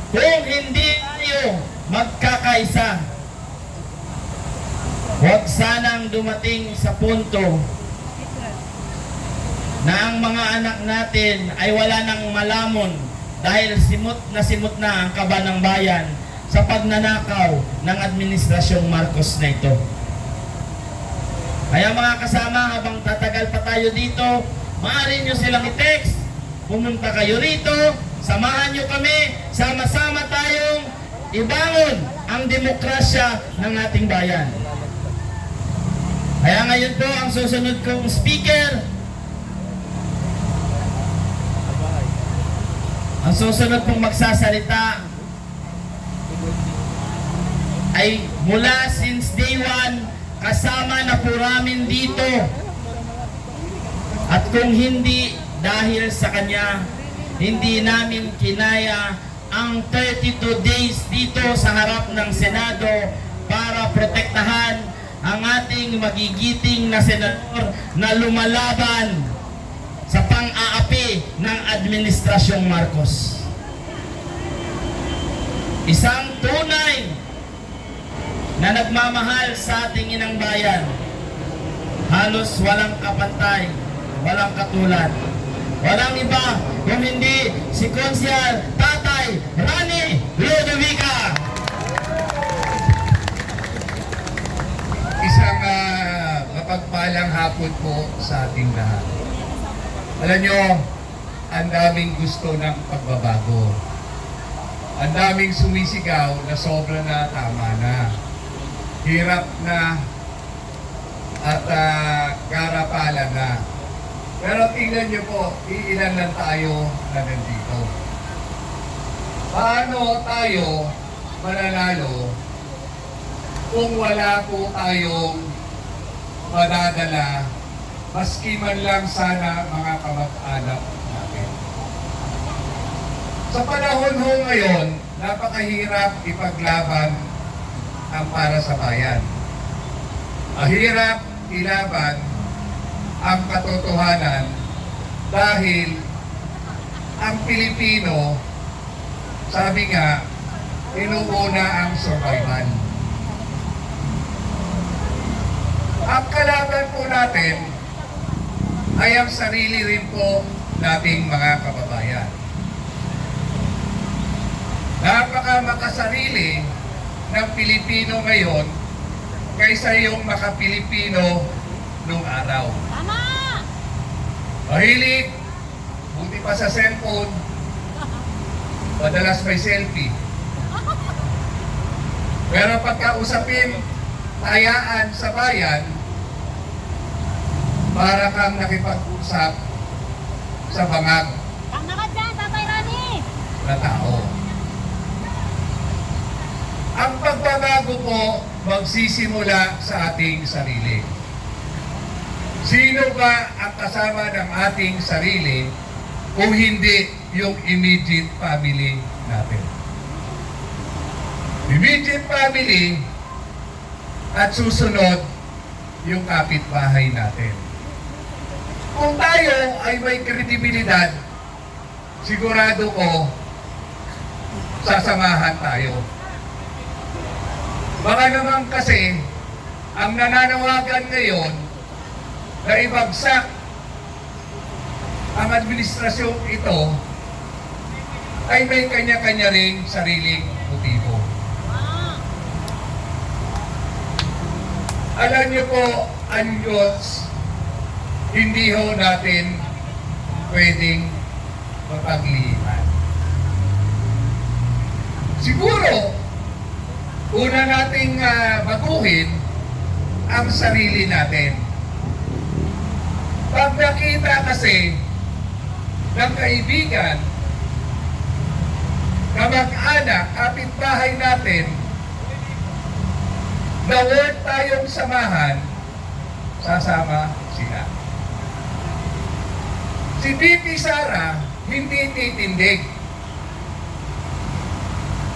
Kung hindi tayo magkakaisa, huwag sanang dumating sa punto na ang mga anak natin ay wala nang malamon dahil simot na ang kaba ng bayan sa pagnanakaw ng administrasyong Marcos na ito. Kaya mga kasama, habang tatagal pa tayo dito, maaari nyo silang i-text, pumunta kayo rito, samahan nyo kami, sama-sama tayong ibangon ang demokrasya ng ating bayan. Kaya ngayon po, ang susunod kong speaker, ang susunod pong magsasalita ay mula since day one, kasama na po namin dito. At kung hindi dahil sa kanya, hindi namin kinaya ang 32 days dito sa harap ng Senado para protektahan ang ating magigiting na senador na lumalaban sa pang-aapi ng Administrasyong Marcos. Isang tunay na nagmamahal sa ating inang bayan. Halos walang kapantay, walang katulad. Walang iba kung hindi si Konsyal Tatay Rani Ludovica. Isang mapagpalang hapon po sa ating lahat. Alam nyo, ang daming gusto ng pagbabago. Ang daming sumisigaw na sobra na, tama na. Hirap na at karapalan na. Pero tingnan nyo po, iilan lang tayo na nandito. Paano tayo mananalo kung wala po tayong madadala, maski man lang sana mga kamag-anak natin? Sa panahon ho ngayon, napakahirap ipaglaban ang para sa bayan. Mahirap ilaban ang katotohanan dahil ang Pilipino, sabi nga, inuuna ang survival. Ang kalaban po natin ay ang sarili rin po nating mga kababayan. Napaka makasarili ng Pilipino ngayon kaysa yung maka-Pilipino nung araw. Tama! Mahilig, buti pa sa cellphone, madalas may selfie. Pero pagkausapin, tayaan sa bayan, para kang nakipag-usap sa bangag Tama ka dyan, Tatay Rani! na tao. Ang pagbabago po magsisimula sa ating sarili. Sino ba ang kasama ng ating sarili kung hindi yung immediate family natin? Immediate family at susunod yung kapitbahay natin. Kung tayo ay may kredibilidad, sigurado ko sasamahan tayo. Baka naman kasi ang nananawagan ngayon na ibagsak ang administrasyong ito ay may kanya-kanya ring sariling motibo. Alam niyo po, ang Diyos, hindi ho natin pwedeng mapagliman. Siguro, una nating baguhin ang sarili natin. Pag nakita kasi ng kaibigan, kamag-anak, kapitbahay natin, na worth tayong samahan, sasama sila. Si VP Sara hindi titindig.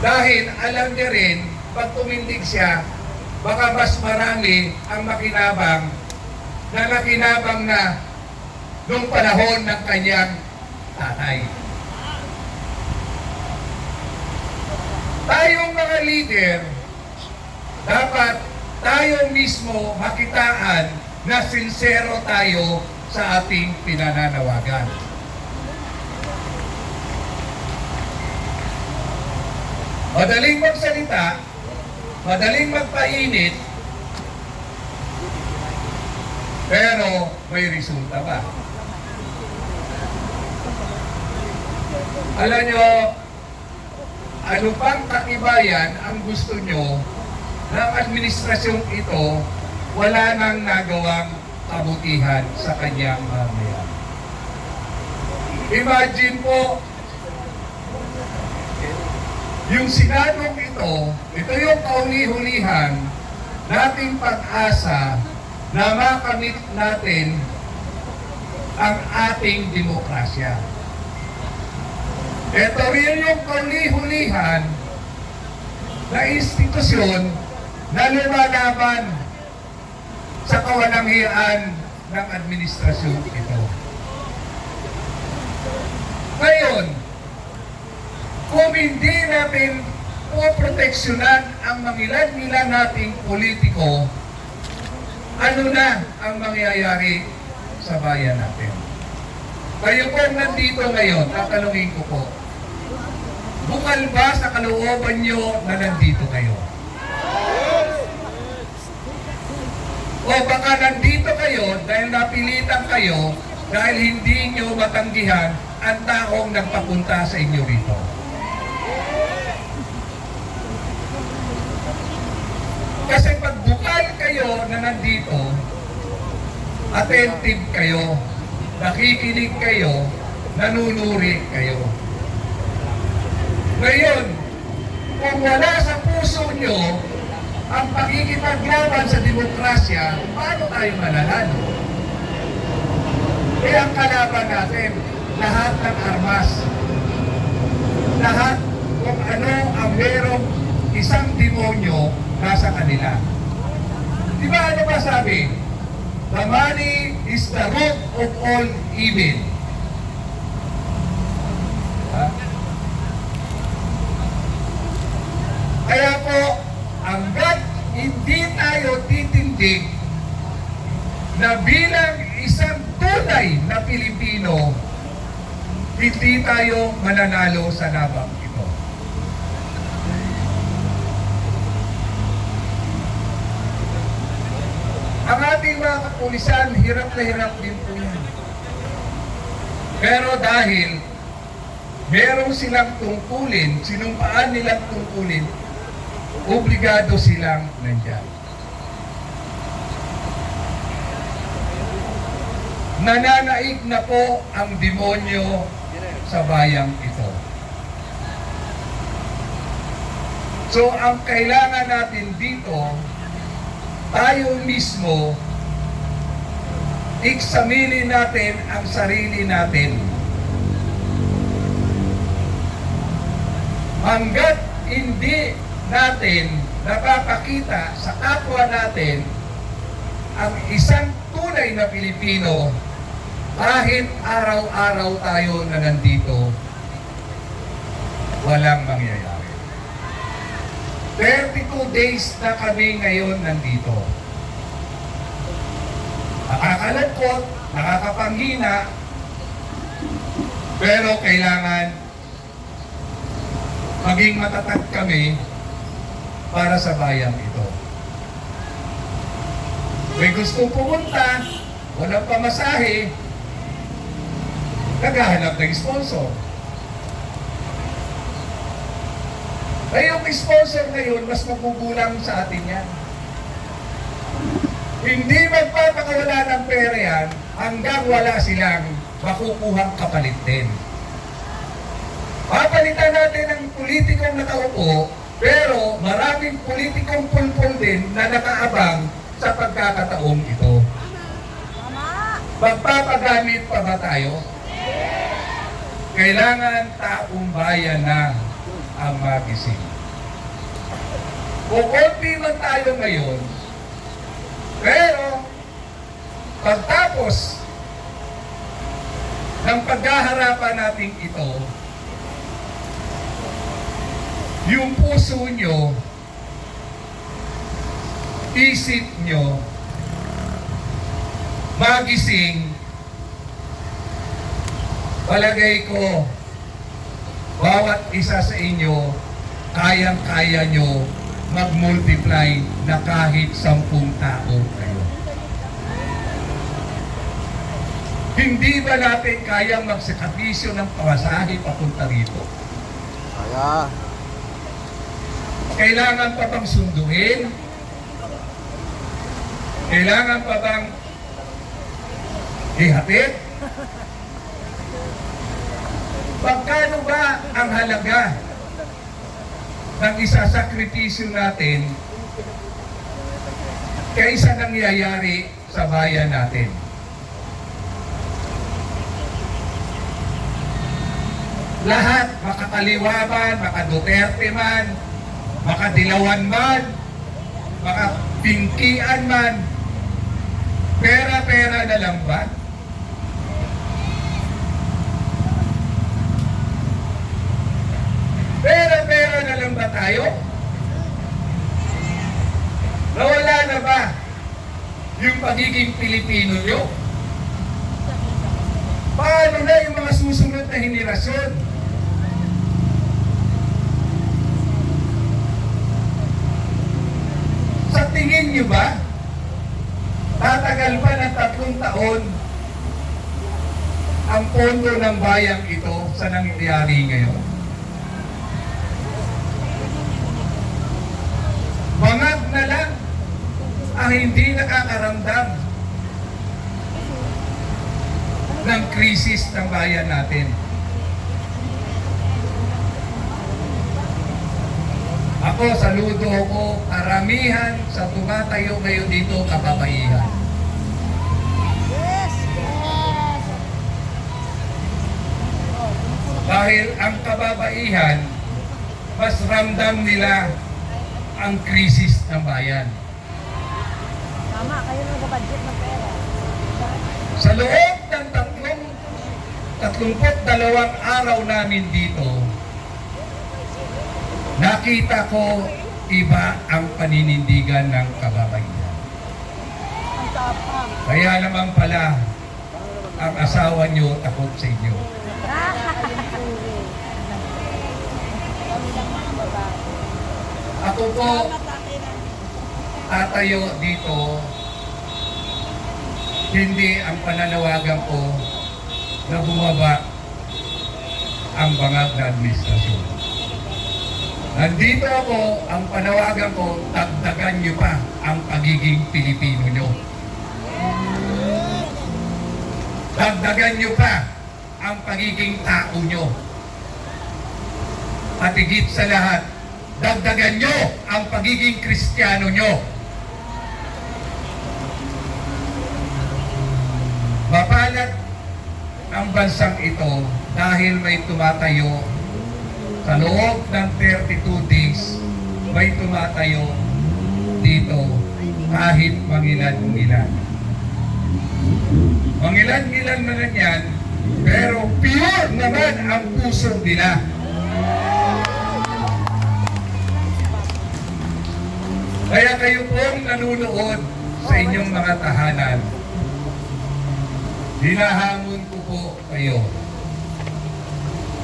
Dahil alam niya rin, pag tumindig siya, baka mas marami ang makinabang na nung panahon ng kanyang tatay. Tayong mga leader, dapat tayo mismo makitaan na sincero tayo sa ating pinananawagan. Madaling magsalita, madaling magpainit, pero may resulta ba? Alam nyo, ano pang katibayan ang gusto nyo ng administrasyong ito wala nang nagawang kabutihan sa kanyang mamamayan? Imagine po, yung Senadong ito yung kauli-hulihan nating pag-asa na makamit natin ang ating demokrasya. Ito rin yung kauli-hulihan na institusyon na lumalaban sa kawalangian ng administrasyon ito. Ngayon, kung hindi natin poproteksyonan ang mangilan-ngilan nating politiko, ano na ang mangyayari sa bayan natin? Kayo po nandito ngayon, tatanungin ko po, bukal ba sa kalooban nyo na nandito kayo? O baka nandito kayo dahil napilitan kayo dahil hindi nyo matanggihan ang taong nagpapunta sa inyo rito? Kasi pag bukal kayo na nandito, attentive kayo, nakikinig kayo, nanunuri kayo. Ngayon, kung wala sa puso nyo ang pakikipaglaban sa demokrasya, paano tayo mananalo? Eh ang kalaban natin, lahat ng armas, lahat kung ano ang merong isang demonyo nasa kanila. Di ba ano ba sabi? The money is the root of all evil. Ha? Kaya po, hanggat hindi tayo titindig na bilang isang tunay na Pilipino, hindi tayo mananalo sa labang ito. Ang ating mga kapulisan, hirap na hirap din po yan. Pero dahil meron silang tungkulin, sinumpaan nilang tungkulin, obligado silang nandyan. Nananaig na po ang demonyo sa bayang ito. So ang kailangan natin dito, tayo mismo, iksaminin natin ang sarili natin. Hanggat hindi natin napapakita sa kapwa natin ang isang tunay na Pilipino, kahit araw-araw tayo na nandito, walang mangyayari. 32 days na kami ngayon nandito. Nakakalagkot, nakakapanghina, pero kailangan maging matatag kami para sa bayang ito. May gustong pumunta, walang pamasahe, naghahanap ng sponsor. Ay yung sponsor na yun, mas magugulang sa atin yan. Hindi magpapakawala ng pera yan hanggang wala silang makukuhang kapalit din. Papalitan natin ang politikong nakaupo, pero maraming politikong pulpul din na nakaabang sa pagkakataong ito. Magpapagamit pa ba tayo? Kailangan taong bayan na ang magising. Kukunti man tayo ngayon, pero pagtapos ng paghaharapan natin ito, yung puso nyo, isip nyo, magising, palagay ko, bawat isa sa inyo, kayang-kaya nyo mag-multiply na kahit 10 tao kayo. Hindi ba natin kayang magsakripisyo ng pamasahe papunta rito? Kaya. Kailangan pa bang sunduin? Kailangan pa bang ihatid? Pagkano ba ang halaga ng isasakripisyo natin kaysa nangyayari sa bayan natin? Lahat, makakaliwa man, maka-Duterte man, makadilawan man, makapingkian man, pera-pera na lang ba? Pera-pera na lang ba tayo? Nawala na ba yung pagiging Pilipino nyo? Paano na yung mga susunod na henerasyon? Sa tingin nyo ba, tatagal pa ng 3 taon ang pondo ng bayang ito sa nangyayari ngayon? Bangag na lang ang hindi nakakaramdam ng krisis ng bayan natin. Ako, saludo ko, karamihan sa tumatayo ngayon dito, kababaihan. Yes! Yes! Dahil ang kababaihan, mas ramdam nila ang krisis ng bayan. Tama, kayo nag-budget ng pera. Sa loob ng 32 araw namin dito, nakita ko iba ang paninindigan ng kababaihan. Ang tapang. Kaya naman pala, ang asawa nyo takot sa inyo. Kami lang mga babae. Ako po, tatayo dito, hindi ang pananawagan ko na bumaba ang bangag na administrasyon. Nandito ako, ang panawagan ko, dagdagan nyo pa ang pagiging Pilipino nyo. Dagdagan nyo pa ang pagiging tao nyo. At higit sa lahat, dagdagan nyo ang pagiging Kristiyano nyo. Mapalat ang bansang ito dahil may tumatayo sa loob ng 32 days, may tumatayo dito kahit mangilan-ngilan. Mangilan-ngilan na lang yan, pero pure naman ang puso nila. Kaya kayo pong nanunood sa inyong mga tahanan, hinahamon ko po kayo.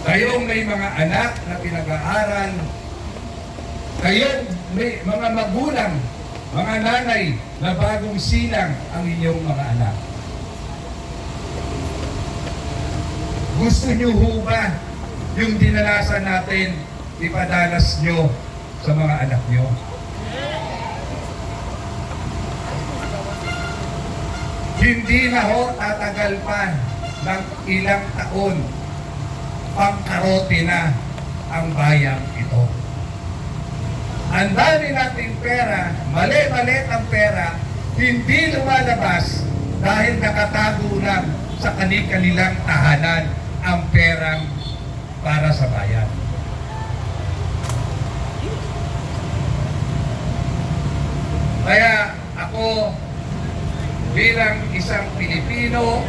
Kayong may mga anak na pinag-aaral, kayong may mga magulang, mga nanay na bagong silang ang inyong mga anak. Gusto nyo ho ba yung dinalasan natin, ipadalas nyo sa mga anak nyo? Hindi na ho tatagal pa ng ilang taon, pangkarote na ang bayang ito. Ang dami nating pera, mali-mali ang pera, hindi lumalabas dahil nakatago lang sa kanilang tahanan ang perang para sa bayan. Kaya ako, bilang isang Pilipino,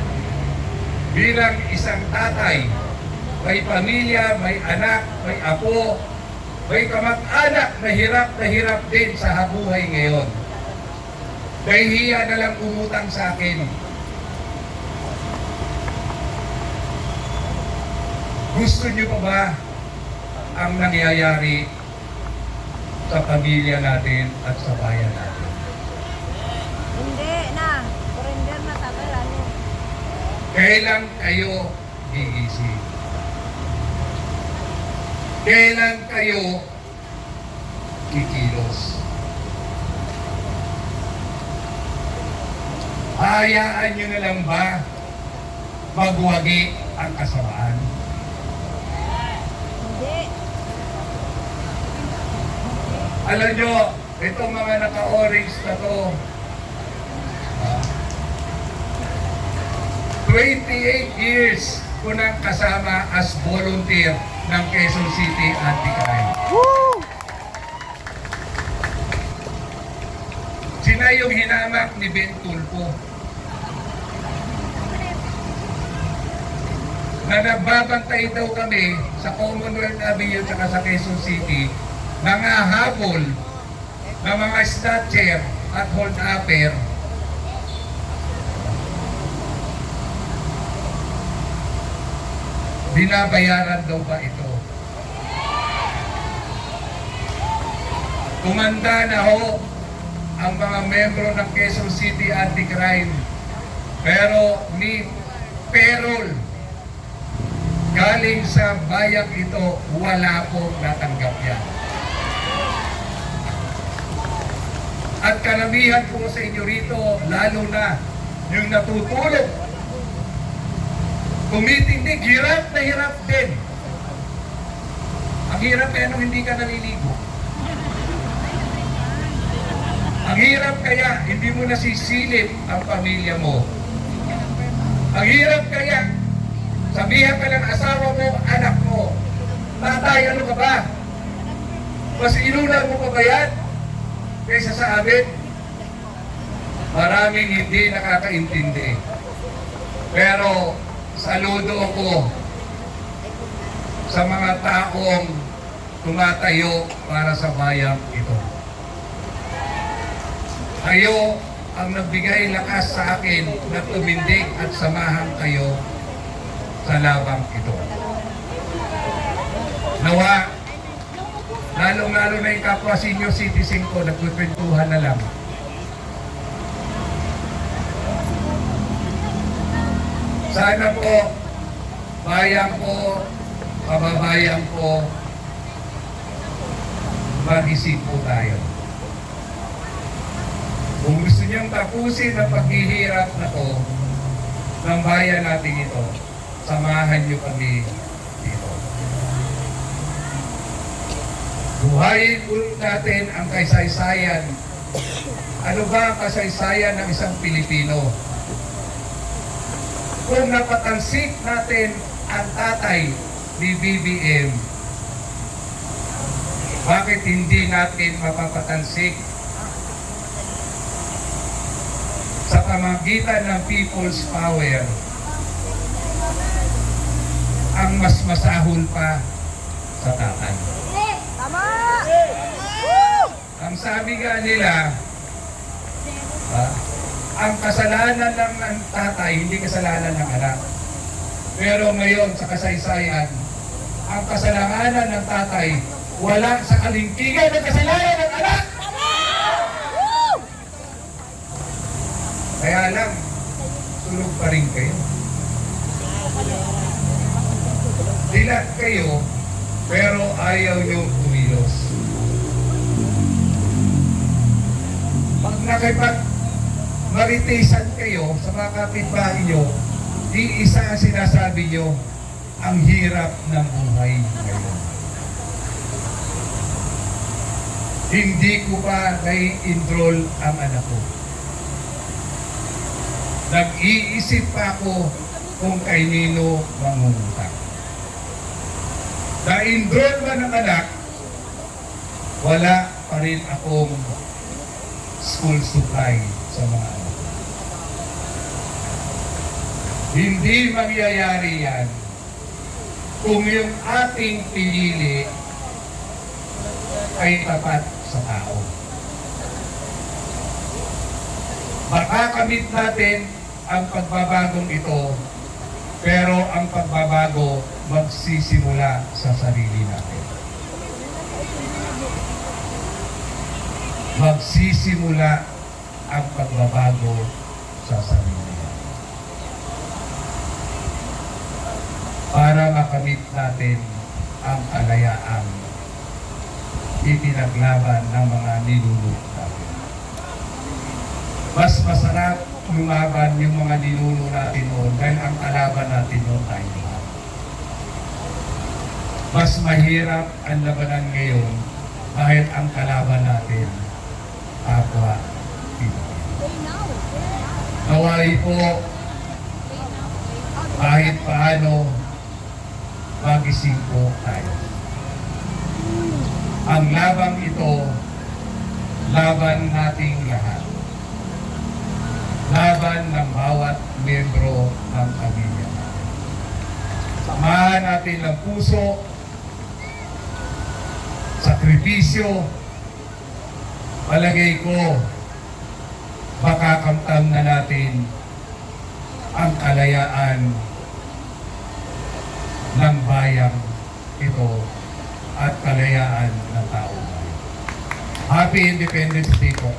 bilang isang tatay, may pamilya, may anak, may apo, may kamag-anak na hirap din sa buhay ngayon. Nahihiya na lang umutang sa akin. Gusto niyo pa ba ang nangyayari sa pamilya natin at sa bayan natin? Hindi na. Surrender na tatay. Ano? Kailan kayo gigising? Kailan kayo kikilos? Hayaan nyo na lang ba magwagi ang kasamaan? Hindi. Alam nyo, itong mga naka-orange na to, 28 years ko nang kasama as volunteer ng Quezon City Anti-Crime. Woo! Sina yung hinamak ni Ben Tulfo na nagbabantay daw kami sa Commonwealth Avenue at sa Quezon City, nangahabol ng mga snatcher at hold-upper. Binabayaran daw ba ito? Kumanda na ho ang mga membro ng Quezon City Anti-Crime, pero ni Perol galing sa bayang ito, wala pong natanggap yan. At karamihan po sa inyo rito, lalo na yung natutulog, tumitindig, hirap na hirap din. Ang hirap kaya nung hindi ka naliligo. Ang hirap kaya hindi mo nasisilip ang pamilya mo. Ang hirap kaya sabihan ka ng asawa mo, anak mo, tatay, ano ka ba? Mas inulan mo pa ba yan kaysa sa amin? Maraming hindi nakakaintindi. Pero saludo ako sa mga taong tumatayo para sa bayang ito. Kayo ang nagbigay lakas sa akin na tumindig at samahan kayo sa labang ito. Nawa, lalong-lalo na yung kapwa senior citizen ko, nagpipintuhan na lang. Sana po, bayan ko, kababayan ko, mag-isip po tayo. Kung gusto niyang tapusin ang paghihirap na to ng bayan natin ito, samahan niyo kami dito. Buhayin ulit natin ang kasaysayan. Ano ba ang kasaysayan ng isang Pilipino? Kung napatansik natin ang tatay ni BBM, bakit hindi natin mapapatansik sa pamagitan ng People's Power ang mas masahol pa sa tatay? Tama! Woo! Ang sabi nga nila, ang kasalanan lang ng tatay, hindi kasalanan ng anak. Pero ngayon sa kasaysayan, ang kasalanan ng tatay, wala sa kalingkingan ng kasalanan ng anak. Woo! Kaya lang, tulog pa rin kayo. Dilat kayo, pero ayaw niyong kumilos. Pag nakipag-maritisan kayo sa mga kapitbahay niyo, iisa ang sinasabi niyo, ang hirap ng buhay ngayon. Hindi ko pa nai-enroll ang anak ko. Nag-iisip pa ako kung kay nino mangungutang. Na-enroll man ang anak, wala pa rin akong school supply sa mga anak. Hindi mangyayari yan kung yung ating pinili ay tapat sa tao. Makakamit natin ang pagbabagong ito, pero ang pagbabago magsisimula sa sarili natin. Magsisimula ang pagbabago sa sarili natin. Para makamit natin ang kalayaang ipinaglaban ng mga ninuno natin. Mas masarap lumaban yung mga ninuno natin noon dahil ang kalaban natin noon tayo. Mas mahirap ang labanan ngayon dahil ang kalaban natin kapwa Pilipino. Naway po kahit paano magising po tayo. Ang labang ito, laban nating lahat. Laban ng bawat miyembro ng pamilya. Samahan natin ang puso, sakripisyo, palagay ko, makakamtam na natin ang kalayaan ng bayang ito at kalayaan ng tao. Happy Independence Day po.